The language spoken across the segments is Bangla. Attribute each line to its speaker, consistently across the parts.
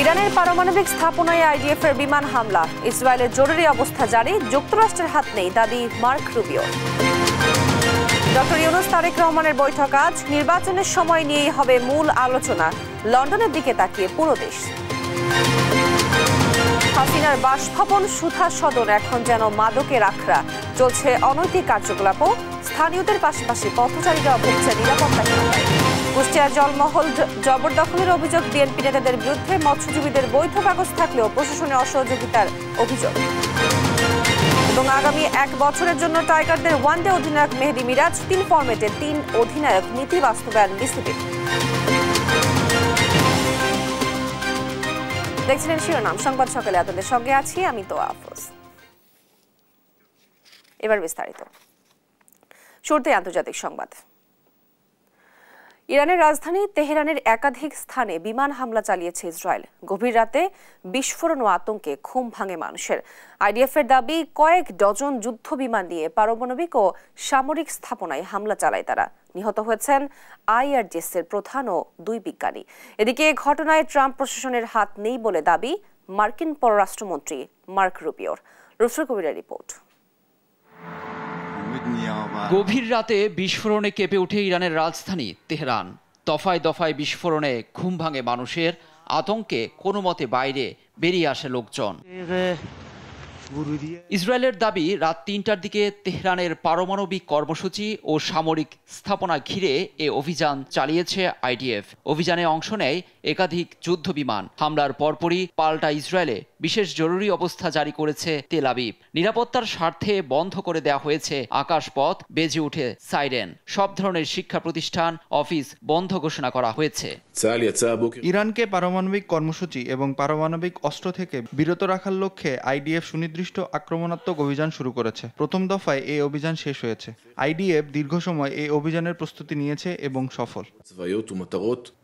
Speaker 1: ইরানের পারমাণবিক স্থাপনায় আইডিএফ এর বিমান হামলা, ইসরায়েলের জরুরি অবস্থা জারি, যুক্তরাষ্ট্রের হাত নেই দাবি Mark Rubio. Doctor Yunus Tarique রহমানের বৈঠক আজ, নির্বাচনের সময় নিয়েই হবে মূল আলোচনা, লন্ডনের দিকে তাকিয়ে পুরো দেশ। হাসিনার বাসভবন সুধা সদন এখন যেন মাদকের আখড়া, চলছে অনৈতিক কার্যকলাপও, স্থানীয়দের পাশাপাশি পথচারীরা ভুগছে নিরাপত্তাহীনতায়। কুষ্টিয়ার জলমহল জবরদখলের অভিযোগ, বিএনপি নেতাদের বিরুদ্ধে মৎস্যজীবীদের বৈধ কাগজ থাকলেও প্রশাসনের অসহযোগিতার অভিযোগ। এবং আগামী 1 বছরের জন্য টাইগারদের ওয়ানডে অধিনায়ক মেহেদী মিরাজ, 3 ফরম্যাটে 3 অধিনায়ক নীতি বাস্তবায়ন বিসিবির। দেখছিলেন শিরোনাম সংবাদ সকালে, আপনাদের সঙ্গে আছি আমি তোয়া আফরোজ। এবার বিস্তারিত। শুরুতে আন্তর্জাতিক সংবাদ। ইরানের রাজধানী তেহরানের একাধিক স্থানে বিমান হামলা চালিয়েছে ইসরায়েল। গভীর রাতে বিস্ফোরণ ও আতঙ্কে ঘুম ভাঙে মানুষের। আইডিএফ এর দাবি, কয়েক ডজন যুদ্ধ বিমান নিয়ে পারমাণবিক ও সামরিক স্থাপনায় হামলা চালায় তারা। নিহত হয়েছেন IRGC এর প্রধান ও 2 বিজ্ঞানী। এদিকে ঘটনায় ট্রাম্প প্রশাসনের হাত নেই বলে দাবি মার্কিন পররাষ্ট্রমন্ত্রী মার্ক রুবিওর। রুফসুল কবিরের রিপোর্ট।
Speaker 2: গভীর রাতে বিস্ফোরণে কেঁপে ওঠে ইরানের রাজধানী তেহরান। দফায় দফায় বিস্ফোরণে ঘুম ভাঙে মানুষের, আতঙ্কে কোনো মতে বাইরে বেরিয়ে আসে লোকজন। ইসরায়েলের দাবি, রাত 3টার দিকে তেহরানের পারমাণবিক কর্মসূচি ও সামরিক স্থাপনা ঘিরে এ অভিযান চালিয়েছে আইডিএফ। অভিযানে অংশ নেয় একাধিক যুদ্ধ বিমান। হামলার পরপরই পাল্টা ইসরায়েলে বিশেষ জরুরি অবস্থা জারি করেছে তেল আবিব। নিরাপত্তার স্বার্থে বন্ধ করে দেওয়া হয়েছে আকাশপথ, বেজে উঠে সাইরেন। সব ধরনের শিক্ষা প্রতিষ্ঠান, অফিস বন্ধ ঘোষণা করা হয়েছে।
Speaker 3: ইরানকে পারমাণবিক কর্মসূচি এবং পারমাণবিক অস্ত্র থেকে বিরত রাখার লক্ষ্যে আইডিএফ সুনির্দিষ্ট আক্রমণাত্মক অভিযান শুরু করেছে। প্রথম দফায় এই অভিযান শেষ হয়েছে। আইডিএফ দীর্ঘ সময় এই অভিযানের প্রস্তুতি নিয়েছে এবং সফল।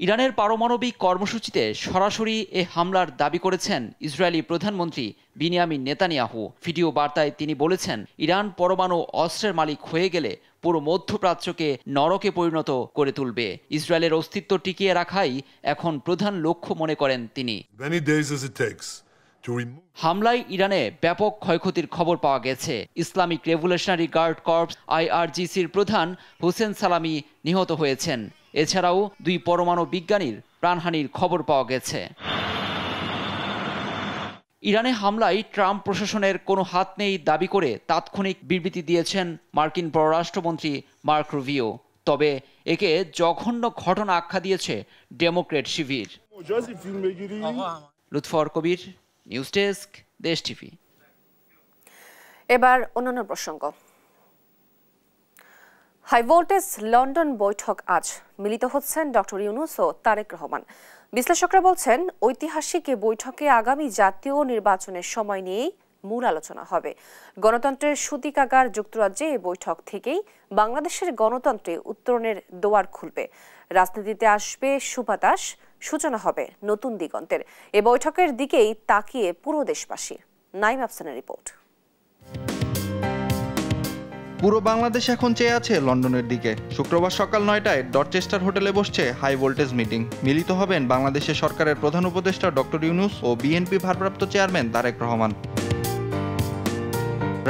Speaker 2: ইরানের পারমাণবিক কর্মসূচিতে সরাসরি এ হামলার দাবি করেছেন ইসরায়েলি প্রধানমন্ত্রী বিনিয়ামিন নেতানিয়াহু। ভিডিও বার্তায় তিনি বলেছেন, ইরান পরমাণু অস্ত্রের মালিক হয়ে গেলে পুরো মধ্যপ্রাচ্যকে নরকে পরিণত করে তুলবে। ইসরায়েলের অস্তিত্ব টিকিয়ে রাখাই এখন প্রধান লক্ষ্য মনে করেন তিনি। হামলায় ইরানে ব্যাপক ক্ষয়ক্ষতির খবর পাওয়া গেছে। ইসলামিক রেভলিউশনারি গার্ড কর্পস IRGCর প্রধান হোসেন সালামি নিহত হয়েছেন। এছাড়াও 2 পরমাণু বিজ্ঞানীর প্রাণহানির খবর পাওয়া গেছে। ইরানে হামলায় ট্রাম্প প্রশাসনের কোনো হাত নেই দাবি করে তাৎক্ষণিক বিবৃতি দিয়েছেন মার্কিন পররাষ্ট্রমন্ত্রী মার্ক রুবিও। তবে একে জঘন্য ঘটনা আখ্যা দিয়েছে ডেমোক্রেট শিবির। লুৎফর কবির, নিউজ ডেস্ক, দেশ টিভি।
Speaker 1: এবার অন্যান্য প্রসঙ্গ। হাই ভোল্টেজ লন্ডন বৈঠক আজ, মিলিত হচ্ছেন ডক্টর ইউনূস ও তারেক রহমান। বিশ্লেষকরা বলছেন, ঐতিহাসিক এ বৈঠকে আগামী জাতীয় নির্বাচনের সময় নিয়েই মূল আলোচনা হবে। গণতন্ত্রের সূতিকাগার যুক্তরাজ্যে এই বৈঠক থেকেই বাংলাদেশের গণতন্ত্রে উত্তরণের দুয়ার খুলবে। রাজনীতিতে আসবে সুবাতাস, সূচনা হবে নতুন দিগন্তের। এ বৈঠকের দিকেই তাকিয়ে পুরো দেশবাসী। নাইম আফসানের রিপোর্ট।
Speaker 3: পুরো বাংলাদেশ এখন চেয়ে আছে লন্ডনের দিকে। শুক্রবার সকাল 9টায় ডরচেস্টার হোটেলে বসছে হাই ভোল্টেজ মিটিং। মিলিত হবেন বাংলাদেশের সরকারের প্রধান উপদেষ্টা ডক্টর ইউনূস ও বিএনপি ভারপ্রাপ্ত চেয়ারম্যান তারেক রহমান।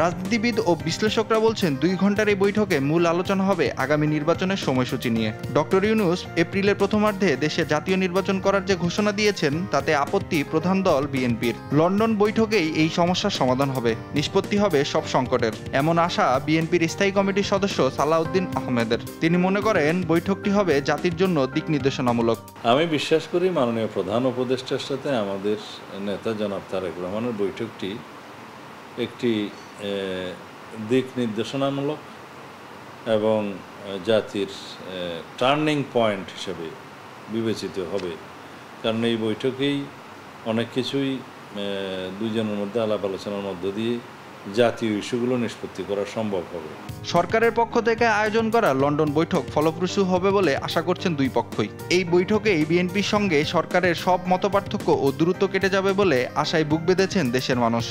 Speaker 3: রাজনীতিবিদ ও বিশ্লেষকরা বলছেন, 2 ঘন্টার এই বৈঠকে মূল আলোচনা হবে আগামী নির্বাচনের সময়সূচি নিয়ে। ডক্টর ইউনূস এপ্রিলের প্রথমার্ধে দেশে জাতীয় নির্বাচন করার যে ঘোষণা দিয়েছেন, তাতে আপত্তি প্রধান দল বিএনপির। লন্ডন বৈঠকেই এই সমস্যার সমাধান হবে, নিষ্পত্তি হবে সব সংকটের, এমন আশা বিএনপির স্থায়ী কমিটির সদস্য সালাউদ্দিন আহমেদের। তিনি মনে করেন, বৈঠকটি হবে জাতির জন্য দিক নির্দেশনামূলক।
Speaker 4: আমি বিশ্বাস করি মাননীয় প্রধান উপদেষ্টার সাথে আমাদের নেতা জনাব তারেক রহমানের বৈঠকটি একটি দিক নির্দেশনামূলক এবং জাতির টার্নিং পয়েন্ট হিসেবে বিবেচিত হবে। কারণ এই বৈঠকেই অনেক কিছুই দুজনের মধ্যে আলাপ আলোচনার মধ্য দিয়ে জাতীয় ইস্যুগুলো নিষ্পত্তি করা সম্ভব হবে।
Speaker 3: সরকারের পক্ষ থেকে আয়োজন করা লন্ডন বৈঠক ফলপ্রসূ হবে বলে আশা করছেন 2 পক্ষই। এই বৈঠকেই বিএনপির সঙ্গে সরকারের সব মতপার্থক্য ও দূরত্ব কেটে যাবে বলে আশায় বুক বেঁধেছেন দেশের মানুষ।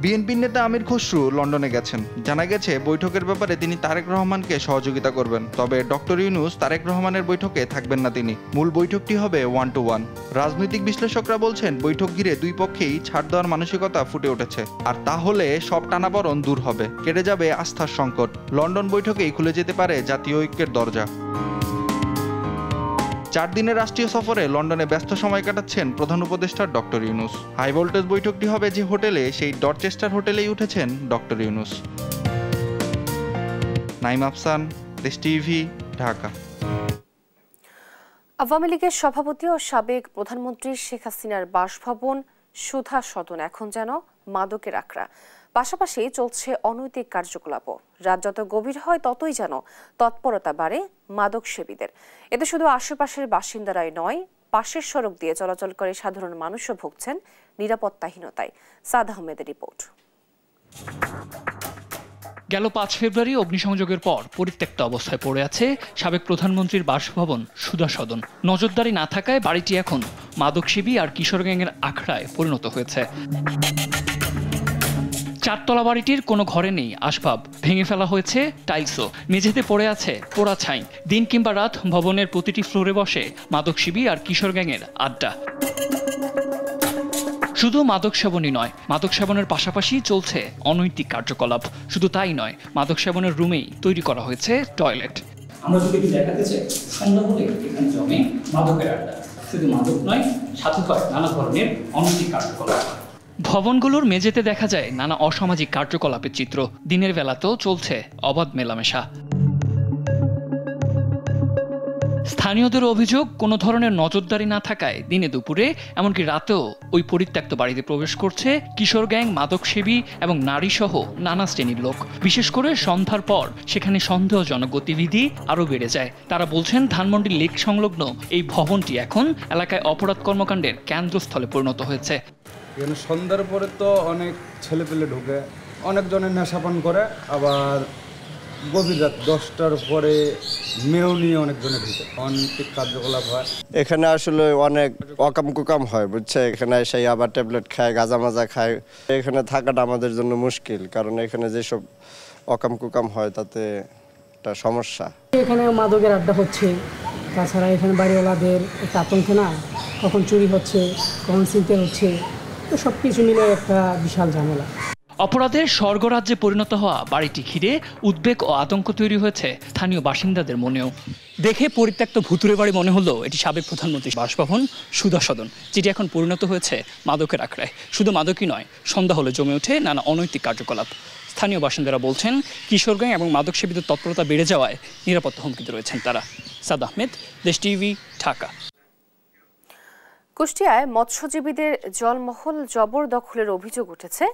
Speaker 3: বিএনপির নেতা আমির খসরু লন্ডনে গেছেন। জানা গেছে বৈঠকের ব্যাপারে তিনি তারেক রহমানকে সহযোগিতা করবেন, তবে ডক্টর ইউনূস তারেক রহমানের বৈঠকে থাকবেন না তিনি। মূল বৈঠকটি হবে 1-to-1। রাজনৈতিক বিশ্লেষকরা বলছেন বৈঠক ঘিরে দুই পক্ষেই ছাড় দেওয়ার মানসিকতা ফুটে উঠেছে, আর তাহলে সব টানাপড়ন দূর হবে, কেটে যাবে আস্থার সংকট। লন্ডন বৈঠকেই খুলে যেতে পারে জাতীয় ঐক্যের দরজা। 4 দিনের রাষ্ট্রীয় সফরে লন্ডনে ব্যস্ত সময় কাটাচ্ছেন প্রধান উপদেষ্টা ডক্টর ইউনূস। হাই ভোল্টেজ বৈঠকটি হবে যে হোটেলে, সেই ডরচেস্টার হোটেলেই উঠেছেন ডক্টর ইউনূস। নাইম আফসান, দেশ টিভি, ঢাকা।
Speaker 1: আওয়ামী লীগের সভাপতি ও সাবেক প্রধানমন্ত্রী শেখ হাসিনার বাসভবন সুধা সদন এখন যেন মাদকের আখড়া। পাশাপাশি চলছে অনৈতিক কার্যকলাপও। রাত যত গভীর হয় ততই যেন তৎপরতা বাড়ে মাদক সেবীদের। এতে শুধু আশেপাশের বাসিন্দারাই নয়, পাশের সড়ক দিয়ে চলাচল করে সাধারণ মানুষও ভুগছেন নিরাপত্তাহীনতায়। সাদ আহমেদের রিপোর্ট।
Speaker 5: গেল 5 ফেব্রুয়ারি অগ্নিসংযোগের পর পরিত্যক্ত অবস্থায় পড়ে আছে সাবেক প্রধানমন্ত্রীর বাসভবন সুধা সদন। নজরদারি না থাকায় বাড়িটি এখন মাদকসেবী আর কিশোর গ্যাংয়ের আখড়ায় পরিণত হয়েছে। 4 তলা বাড়িটির কোনো ঘরে নেই আসবাব, ভেঙে ফেলা হয়েছে টাইলসও, মেঝেতে পড়ে আছে পোড়া ছাই। দিন কিংবা রাত ভবনের প্রতিটি ফ্লোরে বসে মাদকসেবী আর কিশোর গ্যাংয়ের আড্ডা। শুধু মাদক সেবনই নয়, মাদক সেবনের পাশাপাশি চলছে অনৈতিক কার্যকলাপ। শুধু তাই নয়, মাদক সেবনের রুমেই তৈরি করা হয়েছে টয়লেট।
Speaker 6: আমরা যদি দেখাতে চাই, সন্ধ্যা হলে এখানে জমে মাদকের আড্ডা। শুধু মাদক নয়, সাথে হয় নানা ধরনের অনৈতিক কার্যকলাপ।
Speaker 5: ভবনগুলোর মেঝেতে দেখা যায় নানা অসামাজিক কার্যকলাপের চিত্র। দিনের বেলাতেও চলছে অবাধ মেলামেশা। স্থানীয়দের অভিযোগ, কোনো ধরনের নজরদারি না থাকায় দিনে দুপুরে এমনকি রাতেও ওই পরিত্যক্ত বাড়িতে প্রবেশ করছে কিশোর গ্যাং, মাদকসেবী এবং নারী সহ নানা শ্রেণীর লোক। বিশেষ করে সন্ধ্যার পর সেখানে সন্দেহজনক গতিবিধি আরও বেড়ে যায়। তারা বলছেন ধানমন্ডি লেক সংলগ্ন এই ভবনটি এখন এলাকায় অপরাধ কর্মকাণ্ডের কেন্দ্রস্থলে পরিণত হয়েছে।
Speaker 7: এখানে সন্ধ্যার পরে তো অনেক ছেলেপেলে ঢুকে, অনেকজনের নেশাপান করে, আবার গভীর রাত 10টার পরে মেয়েও নিয়ে অনেকজনে ঢুকে, অনৈতিক কার্যকলাপ হয়।
Speaker 8: এখানে আসলে অনেক অকাম কুকাম হয়, বুঝছে। এখানে সেই আবার ট্যাবলেট খায়, গাঁজা মাজা খায়। এখানে থাকাটা আমাদের জন্য মুশকিল, কারণ এখানে যেসব অকাম কুকাম হয় তাতে একটা সমস্যা।
Speaker 9: এখানে মাদকের আড্ডা হচ্ছে, তাছাড়া এখানে বাড়িওয়ালাদের একটা আতঙ্ক না, কখন চুরি হচ্ছে, কখন ছিনতাই হচ্ছে, তো সব কিছু মিলে একটা বিশাল ঝামেলা।
Speaker 5: অপরাধের স্বর্গরাজ্যে পরিণত হওয়া বাড়িটি ঘিরে উদ্বেগ ও আতঙ্ক তৈরি হয়েছে স্থানীয় বাসিন্দাদের মনেও।
Speaker 6: দেখে পরিত্যক্ত ভুতুরে বাড়ি মনে হলো এটি সাবেক প্রধানমন্ত্রীর বাসভবন সুধা সদন, যেটি এখন পরিণত হয়েছে মাদকের আখড়ায়। শুধু মাদকই নয়, সন্ধ্যা হলে জমে ওঠে নানা অনৈতিক কার্যকলাপ। স্থানীয় বাসিন্দারা বলছেন কিশোর গ্যাং এবং মাদক সেবীদের তৎপরতা বেড়ে যাওয়ায় নিরাপত্তা হুমকিতে রয়েছেন তারা। সাদ আহমেদ, দেশ টিভি, ঢাকা।
Speaker 1: কুষ্টিয়ায় মৎস্যজীবীদের জলমহল জবরদখলের অভিযোগ উঠেছে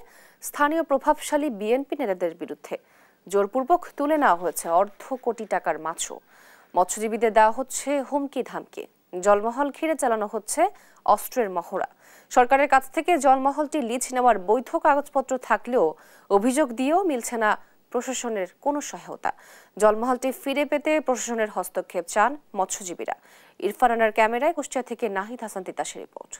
Speaker 1: স্থানীয় প্রভাবশালী বিএনপি নেতাদের বিরুদ্ধে। জোরপূর্বক তুলে নেওয়া হয়েছে অর্ধ কোটি টাকার মাছও। মৎস্যজীবীদের দেওয়া হচ্ছে হুমকি ধামকি। জলমহল ঘিরে চালানো হচ্ছে অস্ত্রের মহড়া। সরকারের কাছ থেকে জলমহলটি লিজ নেওয়ার বৈধ কাগজপত্র থাকলেও অভিযোগ দিয়েও মিলছে না প্রশাসনের কোনো সহায়তা। জলমহলটি ফিরে পেতে প্রশাসনের হস্তক্ষেপ চান মৎস্যজীবীরা। ইরফান রানার ক্যামেরায় কুষ্টিয়া থেকে নাহিদ হাসান তিতাসের রিপোর্ট।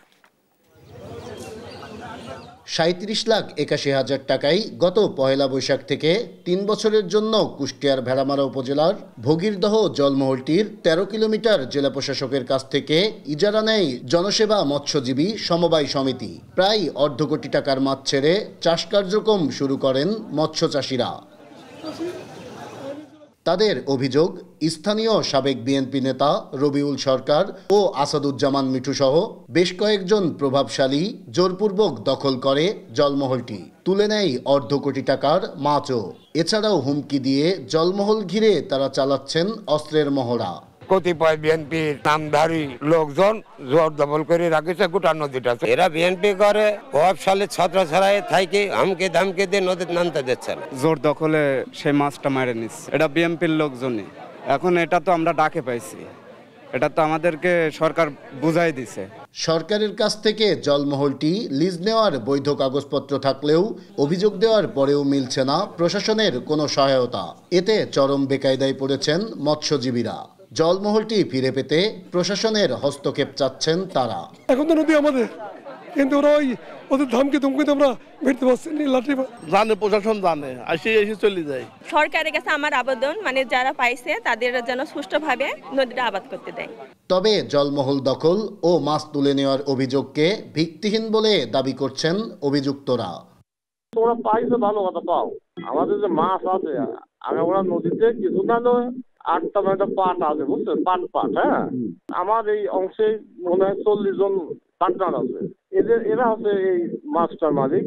Speaker 10: 37,81,000 টাকায় গত পহেলা বৈশাখ থেকে 3 বছরের জন্য কুষ্টিয়ার ভেড়ামারা উপজেলার ভগীরদহ জলমহলটির 13 কিলোমিটার জেলা প্রশাসকের কাছ থেকে ইজারা নেয় জনসেবা মৎস্যজীবী সমবায় সমিতি। প্রায় অর্ধ কোটি টাকার মাছ ছেড়ে চাষ কার্যক্রম শুরু করেন মৎস্য চাষিরা। তাদের অভিযোগ, স্থানীয় সাবেক বিএনপি নেতা রবিউল সরকার ও আসাদুজ্জামান মিঠু সহ বেশ কয়েকজন প্রভাবশালী জোরপূর্বক দখল করে জলমহলটি, তুলে নেয় অর্ধ কোটি টাকার মাছও। এছাড়াও হুমকি দিয়ে জলমহল ঘিরে তারা চালাচ্ছেন অস্ত্রের মহড়া।
Speaker 11: কতিপয় বিএনপির নামধারী লোকজন জোর দখল করে রাখেছে গোটা নদীটা। এরা বিএনপি করে প্রভাবশালী ছাত্র ছাড়াই থাইকে হুমকি ধামকি দিয়ে নদীতে নামতে দিচ্ছে না।
Speaker 7: জোর দখলে সেই মাছটা মেরে নিচ্ছে, এটা বিএনপির লোকজনই। এখন এটা তো আমরা ডাকে পাইছি, এটা তো আমাদেরকে সরকার বুঝাই দিছে।
Speaker 10: সরকারের কাছ থেকে জলমহলটি লিজ নেওয়ার বৈধ কাগজপত্র থাকলেও অভিযোগ দেওয়ার পরেও মিলছে না প্রশাসনের কোনো সহায়তা। এতে চরম বেকায়দায় পড়েছেন মৎস্যজীবীরা। জলমহলটি ফিরে পেতে প্রশাসনের হস্তক্ষেপ চাচ্ছেন তারা।
Speaker 11: এখন তো নদী আমাদের,
Speaker 12: কিন্তু ওরা ওদের ধমকি ধমকিতে আমরা ভিড়তে পারছি লাঠি জানে, প্রশাসন জানে, এসে চলে যায়।
Speaker 13: সরকারের কাছে আমার আবেদন, মানে যারা পাইছে তাদের যেন সুষ্ঠুভাবে নদীটা আবাদ করতে দেয়।
Speaker 10: তবে জলমহল দখল ও মাছ তুলে নেওয়ার অভিযোগকে ভিত্তিহীন বলে দাবি করছেন অভিযুক্তরা।
Speaker 12: তোমরা পাইছো ভালো কথা পাও, আমাদের যে মাছ আছে আগাগোড়া নদীতে কিছু না 8-9টা পাট আছে, বুঝছেন, পাট হ্যাঁ, আমার এই অংশে মনে হয় 40 জন পার্টনার আছে, এরা হচ্ছে এই মাছটার মালিক।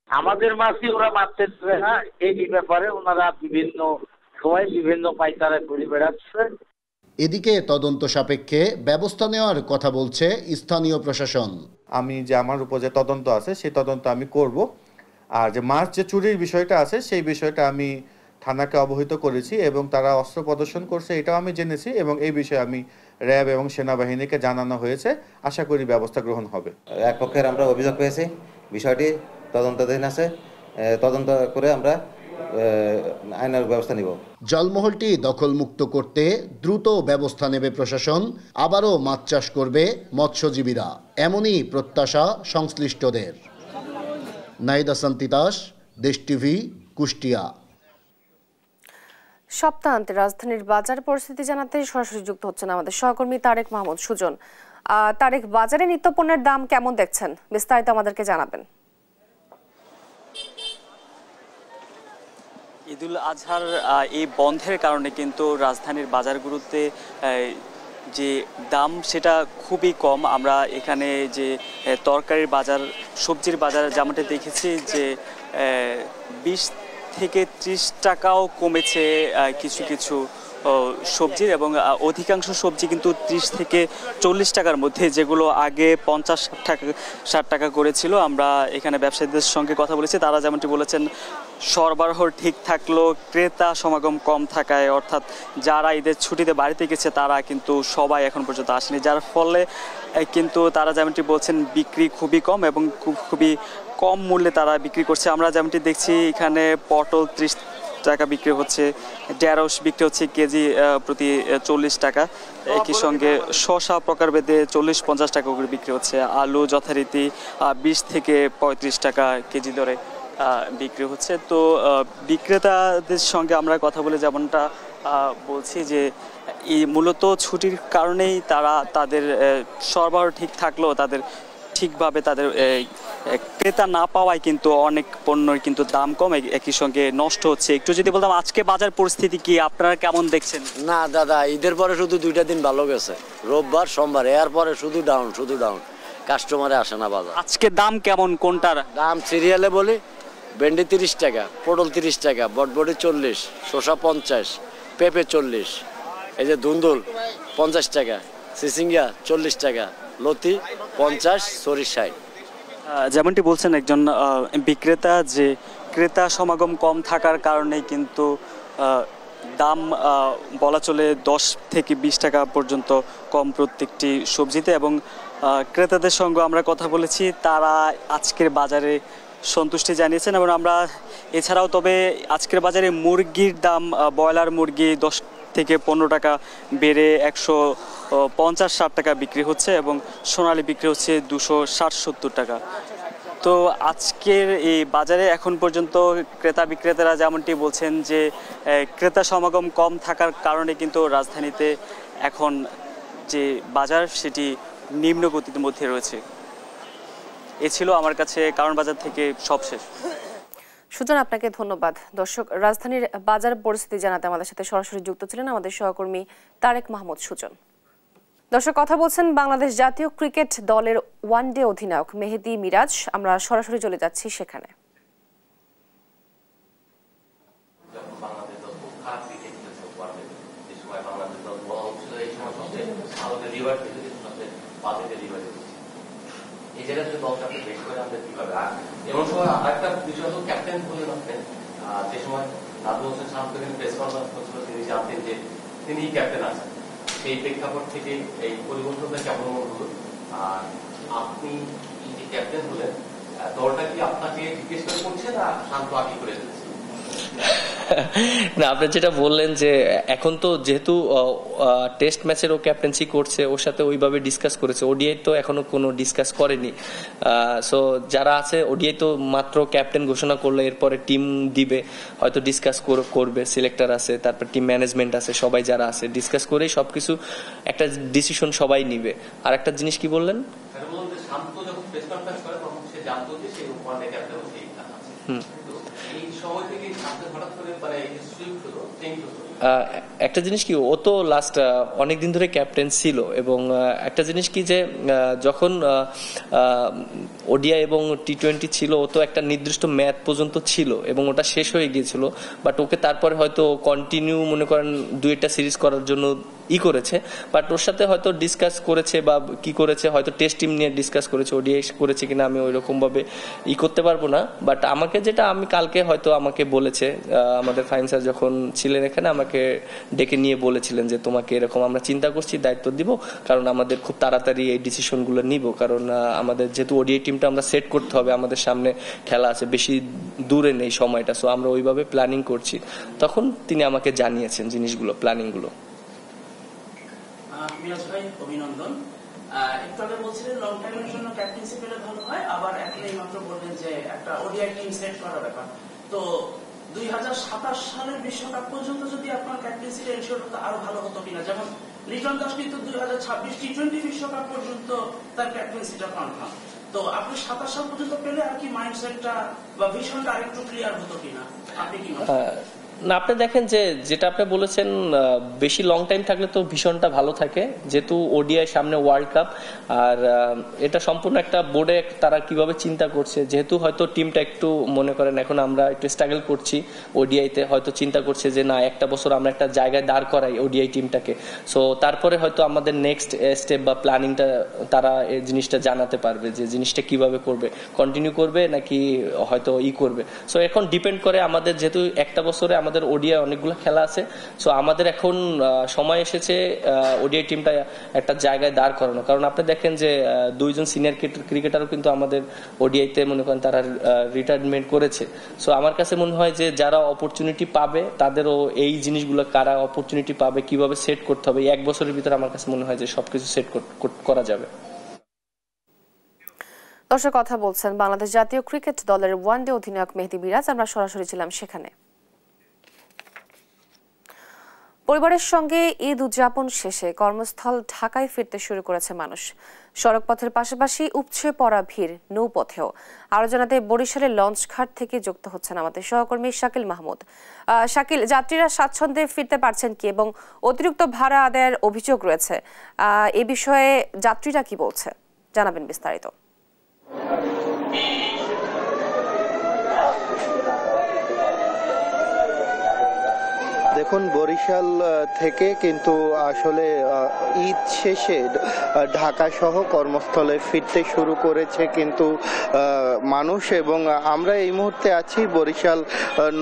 Speaker 14: আমাদের মাছই ওরা মারতে দেবে না, এই ব্যাপারে ওনারা বিভিন্ন সময় বিভিন্ন পাইকারে ঘুরে বেড়াচ্ছে।
Speaker 10: এদিকে তদন্ত সাপেক্ষে ব্যবস্থা নেওয়ার কথা বলছে স্থানীয় প্রশাসন।
Speaker 3: আমি যে আমার উপর যে তদন্ত আছে সেই তদন্ত আমি করব, আর যে মাছ যে চুরির বিষয়টা আছে সেই বিষয়টা আমি থানাকে অবহিত করেছি এবং তারা অস্ত্র প্রদর্শন করছে এটাও আমি জেনেছি, এবং এই বিষয়ে আমি র্যাব এবং সেনাবাহিনীকে জানানো হয়েছে। আশা করি ব্যবস্থা গ্রহণ হবে।
Speaker 15: এক পক্ষের আমরা অভিযোগ পেয়েছি, বিষয়টি তদন্তাধীন আছে, তদন্ত করে আমরা আইনের ব্যবস্থা নিব।
Speaker 10: জলমহলটি দখলমুক্ত করতে দ্রুত ব্যবস্থা নেবে প্রশাসন, আবারও মাছ চাষ করবে মৎস্যজীবীরা, এমনই প্রত্যাশা সংশ্লিষ্টদের। নাহিদ হাসান তিতাস, দেশ টিভি, কুষ্টিয়া।
Speaker 1: সপ্তাহান্তে রাজধানীর বাজার পরিস্থিতি জানাতে সরাসরি যুক্ত হচ্ছেন আমাদের সহকর্মী তারেক মাহমুদ সুজন। তারেক, বাজারে নিত্যপণ্যের দাম কেমন দেখছেন, বিস্তারিত আমাদেরকে জানাবেন।
Speaker 16: ঈদুল আজহার এই বন্ধের কারণে কিন্তু রাজধানীর বাজারগুলোতে যে দাম সেটা খুবই কম। আমরা এখানে যে তরকারির বাজার, সবজির বাজার যেমনটা দেখেছি যে 20 থেকে 30 টাকাও কমেছে কিছু কিছু সবজির, এবং অধিকাংশ সবজি কিন্তু 30 থেকে 40 টাকার মধ্যে, যেগুলো আগে 50-60 টাকা করেছিল। আমরা এখানে ব্যবসায়ীদের সঙ্গে কথা বলেছি, তারা যেমনটি বলেছেন সরবরাহ ঠিক থাকলেও ক্রেতা সমাগম কম থাকায়, অর্থাৎ যারা ঈদের ছুটিতে বাড়িতে গেছে তারা কিন্তু সবাই এখন পর্যন্ত আসেনি, যার ফলে কিন্তু তারা যেমনটি বলছেন বিক্রি খুবই কম এবং খুবই কম মূল্যে তারা বিক্রি করছে। আমরা যেমনটি দেখছি এখানে পটল 30 টাকা বিক্রি হচ্ছে, ঢেঁড়স বিক্রি হচ্ছে কেজি প্রতি 40 টাকা, একই সঙ্গে শসা প্রকারভেদে 40-50 টাকা করে বিক্রি হচ্ছে, আলু যথারীতি 20 থেকে 35 টাকা কেজি দরে বিক্রি হচ্ছে। তো বিক্রেতাদের সঙ্গে আমরা কথা বলে যেমনটা বলছি যে এই মূলত ছুটির কারণেই তারা তাদের সরবরাহ ঠিক থাকলেও তাদের ঠিকভাবে তাদের ক্রেতা না পাওয়ায় কিন্তু অনেক পণ্যের কিন্তু দাম কম, একই সঙ্গে নষ্ট হচ্ছে। একটু যদি বলতাম আজকে বাজার পরিস্থিতি কি, আপনারা কেমন দেখছেন?
Speaker 17: না দাদা, ঈদের পরে শুধু 2টা দিন ভালো গেছে, রোববার সোমবার, এরপরে শুধু ডাউন, কাস্টমারে আসে না বাজার।
Speaker 16: আজকে দাম কেমন কোনটার?
Speaker 17: দাম সিরিয়ালে বলি, ভেন্ডি 30 টাকা, পটল 30 টাকা, বটবটি 40, শসা 50, পেঁপে 40, এই যে ধুন্দুল 50 টাকা, সিসিঙ্গা 40 টাকা, লতি 50, সরিষ 60।
Speaker 16: যেমনটি বলছেন একজন বিক্রেতা যে ক্রেতা সমাগম কম থাকার কারণে কিন্তু দাম বলা চলে 10 থেকে 20 টাকা পর্যন্ত কম প্রত্যেকটি সবজিতে, এবং ক্রেতাদের সঙ্গে আমরা কথা বলেছি, তারা আজকের বাজারে সন্তুষ্টি জানিয়েছেন। এবং আমরা এছাড়াও তবে আজকের বাজারে মুরগির দাম, ব্রয়লার মুরগি 10 থেকে 15 টাকা বেড়ে 150-60 টাকা বিক্রি হচ্ছে, এবং সোনালী বিক্রি হচ্ছে 260-70 টাকা। তো আজকের এই বাজারে এখন পর্যন্ত ক্রেতা বিক্রেতারা যেমনটি বলছেন যে ক্রেতা সমাগম কম থাকার কারণে কিন্তু রাজধানীতে এখন যে বাজার সেটি নিম্ন গতির মধ্যে রয়েছে। এ ছিল আমার কাছে কারণ বাজার থেকে সবশেষ।
Speaker 1: সুজন, আপনাকে ধন্যবাদ। দর্শক, রাজধানীর বাজার পরিস্থিতি জানাতে আমাদের সাথে সরাসরি যুক্ত ছিলেন আমাদের সহকর্মী তারেক মাহমুদ সুজন। দর্শক, কথা বলছেন বাংলাদেশ জাতীয় ক্রিকেট দলের ওয়ানডে অধিনায়ক মেহেদী মিরাজ। আমরা সরাসরি চলে যাচ্ছি সেখানে।
Speaker 18: এই জায়গায় যদি দলটাকে বেশ করে আনতে কিভাবে, আর এমন সময় আরেকটা বিষয় হল ক্যাপ্টেন বলে রাখতেন, যে সময় নাজমুল হোসেন শান্তকে প্রেস কনফারেন্স করছিল তিনি জানতেন যে তিনিই ক্যাপ্টেন আছেন, সেই প্রেক্ষাপট থেকে এই পরিবর্তনটা কেমন মনে হলো? আর আপনি যে ক্যাপ্টেন হলেন, দলটা কি আপনাকে জিজ্ঞেস করে করছে না শান্ত আগে করে এসেছে?
Speaker 19: না, আপনি যেটা বললেন যে এখন তো যেহেতু টেস্ট ম্যাচের ও ক্যাপ্টেন্সি করছে, ওর সাথে ওইভাবে ডিসকাস করেছে। ওডিআই তো এখনো কোনো ডিসকাস করেনি। সো যারা আছে ওডিআই তো মাত্র ক্যাপ্টেন ঘোষণা করলে এরপরে টিম দিবে, হয়তো ডিসকাস করবে, সিলেক্টর আছে, তারপর টিম ম্যানেজমেন্ট আছে, সবাই যারা আছে ডিসকাস করেই সবকিছু একটা ডিসিশন সবাই নিবে। আর একটা জিনিস কি বললেন, একটা জিনিস কি, ও তো লাস্ট অনেকদিন ধরে ক্যাপ্টেন ছিল, এবং একটা জিনিস কি যে যখন ওডিআই এবং টি-20 ছিল, ও তো একটা নির্দিষ্ট ম্যাচ পর্যন্ত ছিল এবং ওটা শেষ হয়ে গিয়েছিল। বাট ওকে তারপরে হয়তো কন্টিনিউ মনে করেন 2-1টা সিরিজ করার জন্য করেছে, বাট ওর সাথে হয়তো ডিসকাস করেছে বা কি করেছে, হয়তো টেস্ট টিম নিয়ে ডিসকাস করেছে, ওডিআই করেছে কিনা আমি ওই রকম ভাবে করতে পারবো না। বাট আমাকে যেটা, আমি কালকে হয়তো আমাকে বলেছে, আমাদের ফাহিম স্যার যখন ছিলেন এখানে আমাকে ডেকে নিয়ে বলেছিলেন যে তোমাকে এরকম আমরা চিন্তা করছি, দায়িত্ব দিব, কারণ আমাদের খুব তাড়াতাড়ি এই ডিসিশনগুলো নিব, কারণ আমাদের যেহেতু ওডিআই টিমটা আমরা সেট করতে হবে, আমাদের সামনে খেলা আছে, বেশি দূরে নেই সময়টা, সো আমরা ওইভাবে প্ল্যানিং করছি। তখন তিনি আমাকে জানিয়েছেন জিনিসগুলো, প্ল্যানিংগুলো।
Speaker 20: মিরাজ ভাই, অভিনন্দন। একটু আগে বলছিলেন লং টাইমের জন্য ক্যাপ্টেন্সি পেলে ভালো হয়, আবার এখন এই মাত্র বললেন যে একটা ওডিআই টিম সেট করার ব্যাপার। তো 2027 সালের বিশ্বকাপ পর্যন্ত যদি আপনার ক্যাপ্টেন্সিটা এনশিওর হতো আরো ভালো হতো কিনা? যেমন লিটন দাস কিন্তু 2026 টি-20 বিশ্বকাপ পর্যন্ত তার ক্যাপ্টেন্সিটা কনফার্ম। তো আপনি 27 সাল পর্যন্ত পেলে আর কি মাইন্ডসেটটা বা ভিশনটা আরেকটু ক্লিয়ার হতো কিনা, আপনি কি মনে করেন?
Speaker 19: না, আপনি দেখেন যে যেটা আপনি বলেছেন, বেশি লং টাইম থাকলে তো ভীষণটা ভালো থাকে, যেহেতু ওডিআই সামনে ওয়ার্ল্ড কাপ, আর এটা সম্পূর্ণ একটা বোর্ডে তারা কিভাবে চিন্তা করছে, যেহেতু হয়তো টিমটা একটু মনে করেন এখন আমরা একটু স্ট্রাগল করছি ওডিআইতে, হয়তো চিন্তা করছে যে না, একটা বছর আমরা একটা জায়গায় দাঁড় করাই ওডিআই টিমটাকে, সো তারপরে হয়তো আমাদের নেক্সট স্টেপ বা প্ল্যানিংটা তারা এই জিনিসটা জানাতে পারবে যে জিনিসটা কিভাবে করবে, কন্টিনিউ করবে নাকি হয়তো করবে। সো এখন ডিপেন্ড করে আমাদের, যেহেতু একটা বছরে আমাদের ওডিআই অনেকগুলো খেলা আছে, সো আমাদের এখন সময় এসেছে ওডিআই টিমটা একটা জায়গায় দাঁড় করানো। কারণ আপনি দেখেন যে 2জন সিনিয়র ক্রিকেটারও কিন্তু আমাদের ওডিআইতে মনে করেন তারা রিটায়ারমেন্ট করেছে। সো আমার কাছে মনে হয় যে যারা অপরচুনিটি পাবে তাদেরও এই জিনিসগুলো, কারা অপরচুনিটি পাবে, কিভাবে সেট করতে হবে, এক বছরের ভিতরে আমার কাছে মনে হয় যে সবকিছু সেট করা যাবে।
Speaker 1: দর্শক, কথা বলছেন বাংলাদেশ জাতীয় ক্রিকেট দলের ওয়ানডে অধিনায়ক মেহেদী মিরাজ। আমরা সরাসরি ছিলাম সেখানে। পরিবারের সঙ্গে ঈদ উদযাপন শেষে কর্মস্থল ঢাকায় ফিরতে শুরু করেছে মানুষ। সড়কপথের পাশাপাশি উপচে পড়া ভিড় নৌপথেও। আরো জানাতে বরিশালের লঞ্চঘাট থেকে যুক্ত হচ্ছেন আমাদের সহকর্মী শাকিল মাহমুদ। শাকিল, যাত্রীরা স্বাচ্ছন্দ্যে ফিরতে পারছেন কি, এবং অতিরিক্ত ভাড়া আদায়ের অভিযোগ রয়েছে, এ বিষয়ে যাত্রীরা কি বলছে, জানাবেন বিস্তারিত।
Speaker 21: দেখুন, বরিশাল থেকে কিন্তু আসলে ঈদ শেষে ঢাকা সহ কর্মস্থলে ফিরতে শুরু করেছে কিন্তু মানুষ, এবং আমরা এই মুহূর্তে আছি বরিশাল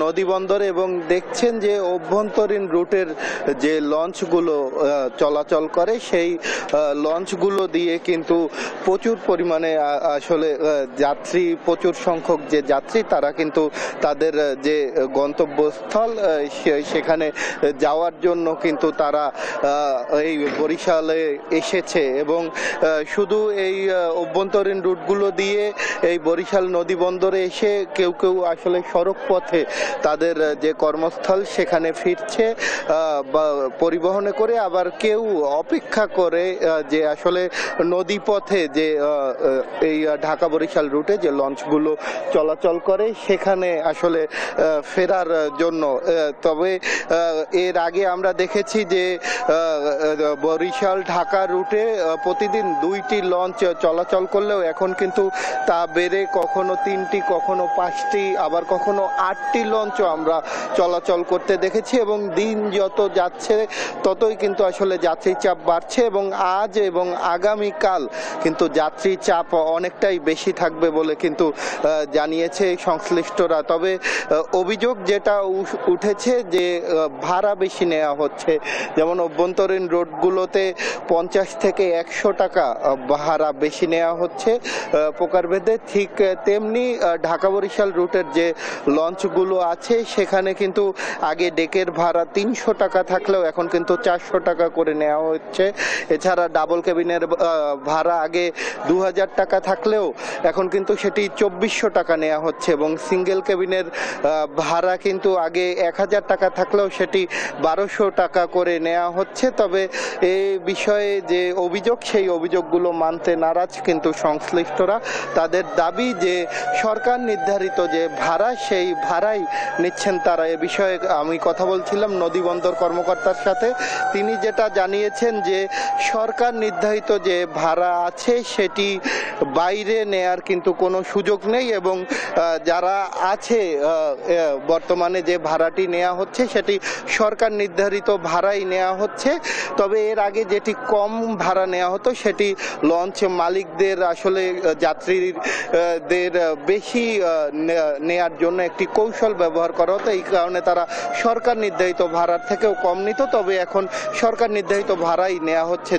Speaker 21: নদীবন্দরে, এবং দেখছেন যে অভ্যন্তরীণ রুটের যে লঞ্চগুলো চলাচল করে সেই লঞ্চগুলো দিয়ে কিন্তু প্রচুর পরিমাণে আসলে যাত্রী, প্রচুর সংখ্যক যে যাত্রী তারা কিন্তু তাদের যে গন্তব্যস্থল সেখানে যাওয়ার জন্য কিন্তু তারা এই বরিশালে এসেছে। এবং শুধু এই অভ্যন্তরীণ রুটগুলো দিয়ে এই বরিশাল নদী বন্দরে এসে কেউ কেউ আসলে সড়ক পথে তাদের যে কর্মস্থল সেখানে ফিরছে বা পরিবহনে করে, আবার কেউ অপেক্ষা করে যে আসলে নদী পথে যে এই ঢাকা বরিশাল রুটে যে লঞ্চগুলো চলাচল করে সেখানে আসলে ফেরার জন্য। তবে এর আগে আমরা দেখেছি যে বরিশাল ঢাকা রুটে প্রতিদিন 2টি লঞ্চ চলাচল করলেও এখন কিন্তু তা বেড়ে কখনো 3টি, কখনো 5টি, আবার কখনো 8টি লঞ্চও আমরা চলাচল করতে দেখেছি। এবং দিন যত যাচ্ছে ততই কিন্তু আসলে যাত্রী চাপ বাড়ছে, এবং আজ এবং আগামীকাল কিন্তু যাত্রী চাপ অনেকটাই বেশি থাকবে বলে কিন্তু জানিয়েছে সংশ্লিষ্টরা। তবে অভিযোগ যেটা উঠেছে যে ভাড়া বেশি নেওয়া হচ্ছে। যেমন অভ্যন্তরীণ রোডগুলোতে 50 থেকে 100 টাকা ভাড়া বেশি নেওয়া হচ্ছে প্রকারভেদে। ঠিক তেমনি ঢাকা বরিশাল রুটের যে লঞ্চগুলো আছে সেখানে কিন্তু আগে ডেকের ভাড়া 300 টাকা থাকলেও এখন কিন্তু 400 টাকা করে নেওয়া হচ্ছে। এছাড়া ডাবল কেবিনের ভাড়া আগে 2000 টাকা থাকলেও এখন কিন্তু সেটি 2400 টাকা নেওয়া হচ্ছে এবং সিঙ্গেল কেবিনের ভাড়া কিন্তু আগে 1000 টাকা থাকলেও সেটি 1200 টাকা করে নেওয়া হচ্ছে। তবে এই বিষয়ে যে অভিযোগ সেই অভিযোগগুলো মানতে নারাজ কিন্তু সংশ্লিষ্টরা। তাদের দাবি যে সরকার নির্ধারিত যে ভাড়া সেই ভাড়াই নিচ্ছেন তারা। এ বিষয়ে আমি কথা বলছিলাম নদীবন্দর কর্মকর্তার সাথে। তিনি যেটা জানিয়েছেন যে সরকার নির্ধারিত যে ভাড়া আছে সেটি বাইরে নেয়ার কিন্তু কোনো সুযোগ নেই এবং যারা আছে বর্তমানে যে ভাড়াটি নেওয়া হচ্ছে সেটি সরকার নির্ধারিত ভাড়াই নেওয়া হচ্ছে। তবে এর আগে যেটি কম ভাড়া নেওয়া হতো সেটি লঞ্চ মালিকদের আসলে যাত্রীদের বেশি নেয়ার জন্য একটি কৌশল ব্যবহার করা হতো। এই কারণে তারা সরকার নির্ধারিত ভাড়ার থেকেও কম নিত। তবে এখন সরকার নির্ধারিত ভাড়াই নেওয়া হচ্ছে।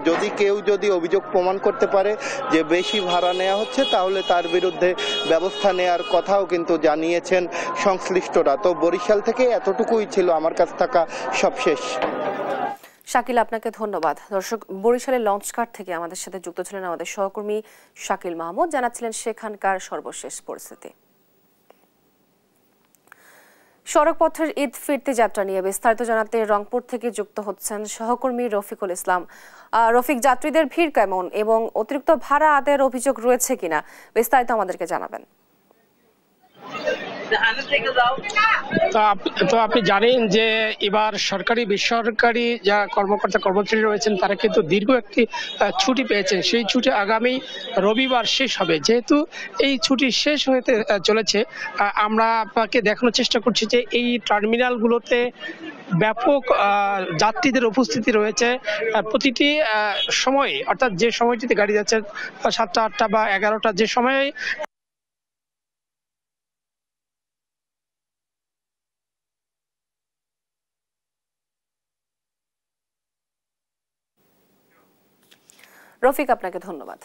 Speaker 21: যদি অভিযোগ প্রমাণ করতে পারে যে বেশি ভাড়া নেওয়া হচ্ছে তাহলে তার বিরুদ্ধে ব্যবস্থা নেওয়ার কথাও কিন্তু জানিয়েছেন সংশ্লিষ্টরা। তো বরিশাল থেকে এতটুকুই ছিল আমার কাছ থাকা সবশেষ।
Speaker 1: শাকিল, আপনাকে ধন্যবাদ। দর্শক, বরিশালের লঞ্চঘাট থেকে আমাদের সাথে যুক্ত ছিলেন আমাদের সহকর্মী শাকিল মাহমুদ, জানাচ্ছিলেন সেখানকার সর্বশেষ পরিস্থিতি। সড়ক পথের ঈদ ফিরতি যাত্রা নিয়ে বিস্তারিত জানাতে রংপুর থেকে যুক্ত হচ্ছেন সহকর্মী রফিকুল ইসলাম। রফিক, যাত্রীদের ভিড় কেমন এবং অতিরিক্ত ভাড়া আদায়ের অভিযোগ রয়েছে কিনা বিস্তারিত আমাদেরকে জানাবেন।
Speaker 2: তো আপনি জানেন যে এবার সরকারি বেসরকারি যা কর্মকর্তা কর্মচারী রয়েছেন তারা কিন্তু দীর্ঘ একটি ছুটি পেয়েছেন। সেই ছুটি আগামী রবিবার শেষ হবে। যেহেতু এই ছুটি শেষ হতে চলেছে, আমরা আপনাকে দেখানোর চেষ্টা করছি যে এই টার্মিনালগুলোতে ব্যাপক যাত্রীদের উপস্থিতি রয়েছে প্রতিটি সময়ে, অর্থাৎ যে সময়টিতে গাড়ি যাচ্ছে 7টা 8টা বা 11টা যে সময়ে
Speaker 1: রফিক, আপনাকে ধন্যবাদ।